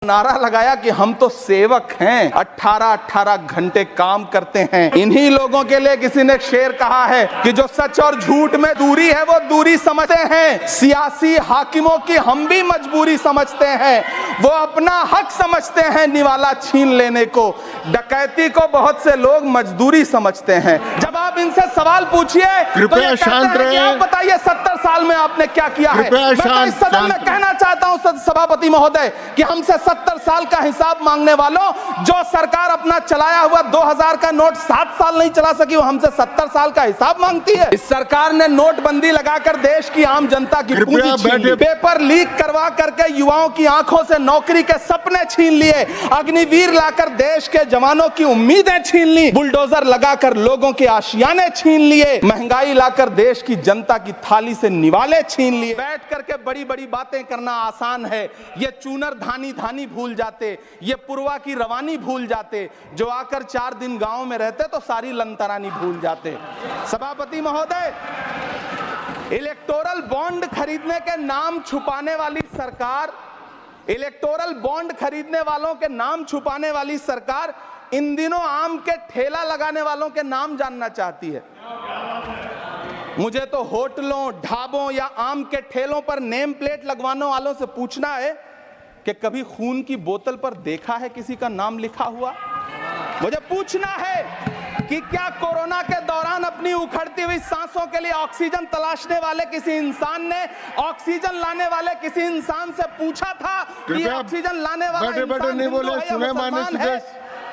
नारा लगाया कि हम तो सेवक हैं, 18-18 घंटे काम करते हैं। इन्हीं लोगों के लिए किसी ने शेर कहा है कि जो सच और झूठ में दूरी है वो दूरी समझते हैं। सियासी हाकिमों की हम भी मजबूरी समझते हैं, वो अपना हक समझते हैं निवाला छीन लेने को। डकैती को बहुत से लोग मजदूरी समझते हैं। जब आप इनसे सवाल पूछिए तो ये कहते हैं कि आप बताइए 70 साल में आपने क्या किया है। मैं तो इस सदन में कहना चाहता हूं सभापति महोदय कि हमसे 70 साल का हिसाब मांगने वालों, जो सरकार अपना चलाया हुआ 2000 का नोट 7 साल नहीं चला सकी, वो हमसे 70 साल का हिसाब मांगती है। इस सरकार ने नोटबंदी लगाकर देश की आम जनता की पूंजी छीन ली, पेपर लीक करवा करके युवाओं की आंखों से नौकरी के सपने छीन लिए, अग्निवीर लाकर देश के जवानों की उम्मीदें छीन ली, बुलडोजर लगाकर लोगों के आशियाने छीन लिए, महंगाई लाकर देश की जनता की थाली से निवाले छीन लिए। बैठ करके बड़ी बड़ी बातें करना आसान है, ये चूनर धानी धानी भूल जाते, ये पुरवा की रवानी भूल जाते, जो आकर 4 दिन गांव में रहते तो सारी लंतरानी भूल जाते। सभापति महोदय, इलेक्टोरल बॉन्ड खरीदने के नाम छुपाने वाली सरकार, इलेक्टोरल बॉन्ड खरीदने वालों के नाम छुपाने वाली सरकार इन दिनों आम के ठेला लगाने वालों के नाम जानना चाहती है। मुझे तो होटलों, ढाबों या आम के ठेलों पर नेम प्लेट लगवाने वालों से पूछना है कि कभी खून की बोतल पर देखा है किसी का नाम लिखा हुआ? मुझे पूछना है कि क्या कोरोना के दौरान अपनी उखड़ती हुई सांसों के लिए ऑक्सीजन तलाशने वाले किसी इंसान ने ऑक्सीजन लाने वाले किसी इंसान से पूछा था कि ऑक्सीजन लाने वाला इंसान हिंदू है या मुसलमान है?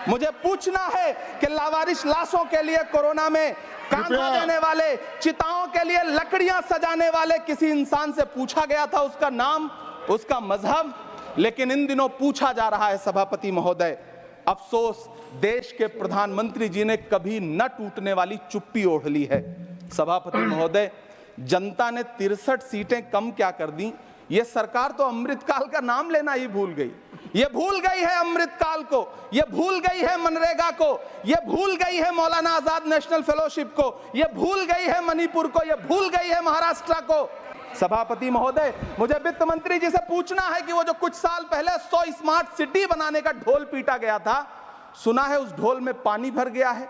मुझे पूछना है कि लावारिश लाशों के लिए कोरोना में कांधा देने वाले, चिताओं के लिए लकड़ियां सजाने वाले किसी इंसान से पूछा गया था उसका नाम, उसका मजहब? लेकिन इन दिनों पूछा जा रहा है। सभापति महोदय, अफसोस देश के प्रधानमंत्री जी ने कभी न टूटने वाली चुप्पी ओढ़ ली है। सभापति महोदय, जनता ने 63 सीटें कम क्या कर दी, ये सरकार तो अमृतकाल का नाम लेना ही भूल गई। ये भूल गई है अमृतकाल को, ये भूल गई है मनरेगा को, ये भूल गई है मौलाना आजाद नेशनल फेलोशिप को, ये भूल गई है मणिपुर को, ये भूल गई है महाराष्ट्र को। सभापति महोदय, मुझे वित्त मंत्री जी से पूछना है कि वो जो कुछ साल पहले 100 स्मार्ट सिटी बनाने का ढोल पीटा गया था, सुना है उस ढोल में पानी भर गया है,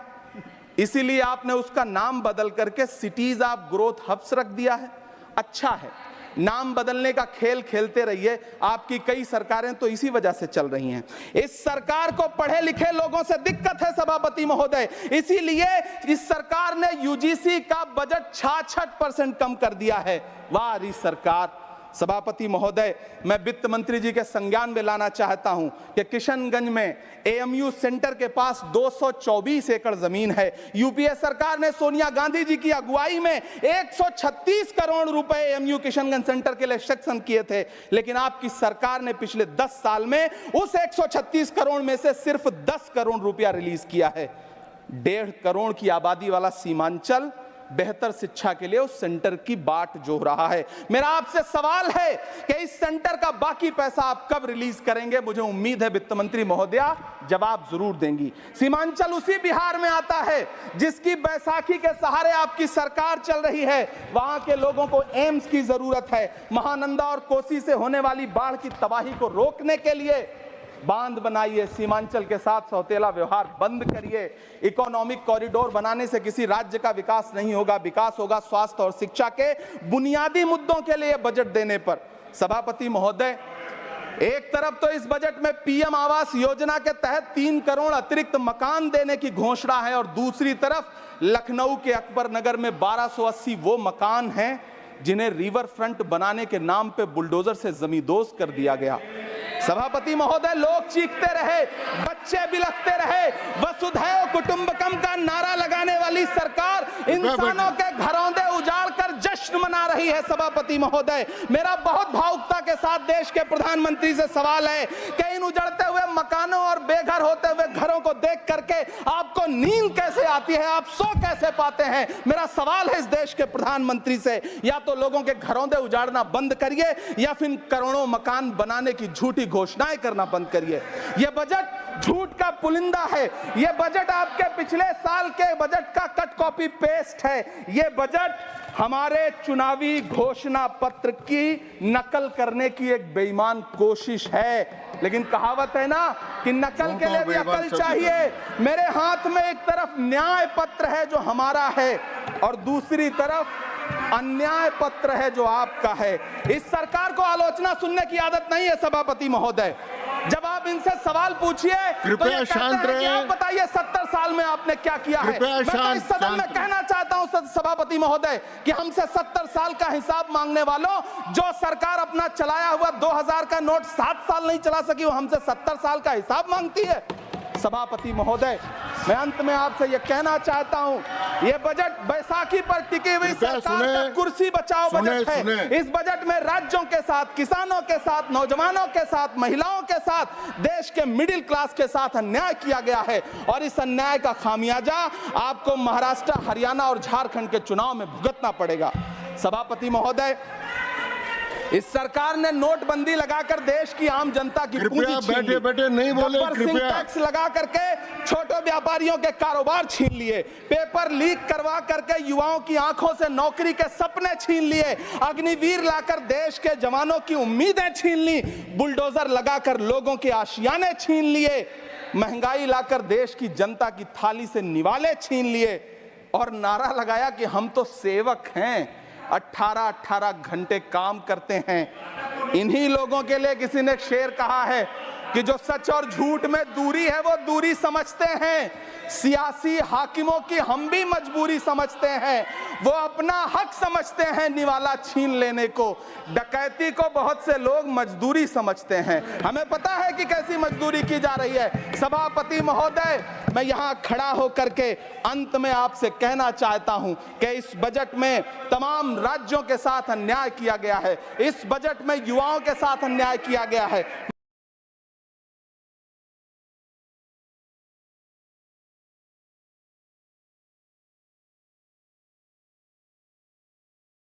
इसीलिए आपने उसका नाम बदल करके सिटीज ऑफ ग्रोथ हब्स रख दिया है। अच्छा है, नाम बदलने का खेल खेलते रहिए, आपकी कई सरकारें तो इसी वजह से चल रही हैं। इस सरकार को पढ़े लिखे लोगों से दिक्कत है सभापति महोदय, इसीलिए इस सरकार ने यूजीसी का बजट 66% कम कर दिया है। वाह इस सरकार। सभापति महोदय, मैं वित्त मंत्री जी के संज्ञान में लाना चाहता हूं कि किशनगंज में एएमयू सेंटर के पास 224 एकड़ जमीन है। यूपीए सरकार ने सोनिया गांधी जी की अगुवाई में 136 करोड़ रुपए एएमयू किशनगंज सेंटर के लिए सेक्शन किए थे, लेकिन आपकी सरकार ने पिछले 10 साल में उस 136 करोड़ में से सिर्फ 10 करोड़ रुपया रिलीज किया है। 1.5 करोड़ की आबादी वाला सीमांचल बेहतर शिक्षा के लिए उस सेंटर की बाट जोह रहा है। मेरा आपसे सवाल है कि इस सेंटर का बाकी पैसा आप कब रिलीज करेंगे? मुझे उम्मीद है वित्त मंत्री महोदया जवाब जरूर देंगी। सीमांचल उसी बिहार में आता है जिसकी बैसाखी के सहारे आपकी सरकार चल रही है। वहां के लोगों को एम्स की जरूरत है। महानंदा और कोसी से होने वाली बाढ़ की तबाही को रोकने के लिए बांध बनाइए, सीमांचल के साथ सौतेला व्यवहार बंद करिए। इकोनॉमिक कॉरिडोर बनाने से किसी राज्य का विकास नहीं होगा, विकास होगा स्वास्थ्य और शिक्षा के बुनियादी मुद्दों के लिए बजट देने पर। सभापति महोदय, एक तरफ तो इस बजट में पीएम आवास योजना के तहत 3 करोड़ अतिरिक्त मकान देने की घोषणा है और दूसरी तरफ लखनऊ के अकबर नगर में 1280 वो मकान हैं जिन्हें रिवर फ्रंट बनाने के नाम पे बुलडोजर से जमींदोज कर दिया गया। सभापति महोदय, लोग चीखते रहे, बच्चे बिलखते रहे, वसुधैव कुटुंबकम का नारा लगाने वाली सरकार इंसानों के घरौंदे उजाड़ कर जश्न मना रही है। सभापति महोदय, मेरा बहुत भावुकता के साथ देश के प्रधानमंत्री से सवाल है कि इन उजड़ते हुए मकानों और बेघर होते हुए घरों को देख करके आपको नींद कैसे आती है, आप सो कैसे पाते हैं? मेरा सवाल है इस देश के प्रधानमंत्री से, या तो लोगों के घरौंदे उजाड़ना बंद करिए या फिर करोड़ों मकान बनाने की झूठी घोषणाएं करना बंद करिए। यह बजट झूठ का पुलिंदा है। यह बजट आपके पिछले साल के बजट का कट कॉपी पेस्ट है। यह बजट हमारे चुनावी घोषणा पत्र की नकल करने की एक बेईमान कोशिश है। लेकिन कहावत है ना कि नकल के लिए भी अकल चाहिए। मेरे हाथ में एक तरफ न्याय पत्र है जो हमारा है और दूसरी तरफ अन्याय पत्र है जो आपका है। इस सरकार को आलोचना सुनने की आदत नहीं है सभापति महोदय। जब आप इनसे सवाल पूछिए तो ये कहते हैं कि आप बताइए 70 साल में आपने क्या किया है। मैं तो इस सदन में कहना चाहता हूं सभापति महोदय कि हमसे 70 साल का हिसाब मांगने वालों, जो सरकार अपना चलाया हुआ 2000 का नोट 7 साल नहीं चला सकी, वो हमसे 70 साल का हिसाब मांगती है। सभापति महोदय, मैं अंत में आपसे यह कहना चाहता हूं, यह बजट बैसाखी पर टिकी हुई सरकार का कुर्सी बचाओ बजट है। इस बजट में राज्यों के साथ, किसानों के साथ, नौजवानों के साथ, महिलाओं के साथ, देश के मिडिल क्लास के साथ अन्याय किया गया है और इस अन्याय का खामियाजा आपको महाराष्ट्र, हरियाणा और झारखंड के चुनाव में भुगतना पड़ेगा। सभापति महोदय, इस सरकार ने नोटबंदी लगाकर देश की आम जनता की पूंजी छीन ली। बैठे नहीं बोले, कृपया टैक्स लगा करके छोटे व्यापारियों के कारोबार छीन लिए, पेपर लीक करवा करके युवाओं की आंखों से नौकरी के सपने छीन लिए, अग्निवीर लाकर देश के जवानों की उम्मीदें छीन ली, बुलडोजर लगाकर लोगों के आशियाने छीन लिए, महंगाई लाकर देश की जनता की थाली से निवाले छीन लिए और नारा लगाया कि हम तो सेवक हैं, 18-18 घंटे काम करते हैं। इन्हीं लोगों के लिए किसी ने शेर कहा है कि जो सच और झूठ में दूरी है वो दूरी समझते हैं, सियासी हाकिमों की हम भी मजबूरी समझते हैं, वो अपना हक समझते हैं निवाला छीन लेने को, डकैती को बहुत से लोग मजदूरी समझते हैं। हमें पता है कि कैसी मजदूरी की जा रही है। सभापति महोदय, मैं यहाँ खड़ा होकर के अंत में आपसे कहना चाहता हूं कि इस बजट में तमाम राज्यों के साथ अन्याय किया गया है, इस बजट में युवाओं के साथ अन्याय किया गया है।